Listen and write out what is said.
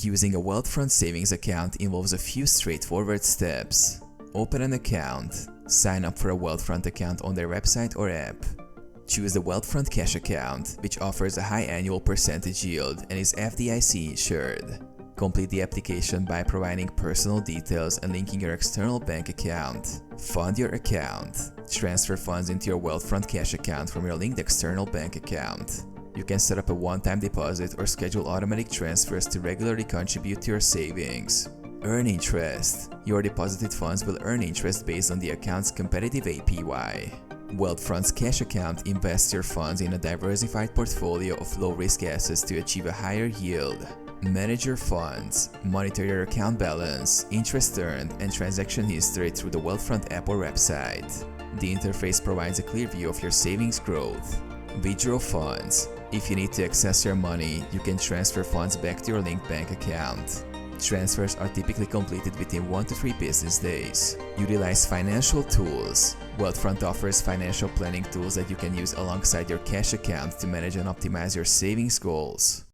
Using a Wealthfront savings account involves a few straightforward steps. Open an account. Sign up for a Wealthfront account on their website or app. Choose the Wealthfront Cash account, which offers a high annual percentage yield and is FDIC insured. Complete the application by providing personal details and linking your external bank account. Fund your account. Transfer funds into your Wealthfront Cash account from your linked external bank account. You can set up a one-time deposit or schedule automatic transfers to regularly contribute to your savings. Earn interest. Your deposited funds will earn interest based on the account's competitive APY. Wealthfront's cash account invests your funds in a diversified portfolio of low-risk assets to achieve a higher yield. Manage your funds. Monitor your account balance, interest earned, and transaction history through the Wealthfront app or website. The interface provides a clear view of your savings growth. Withdraw funds. If you need to access your money, you can transfer funds back to your linked bank account. Transfers are typically completed within 1 to 3 business days. Utilize financial tools. Wealthfront offers financial planning tools that you can use alongside your cash account to manage and optimize your savings goals.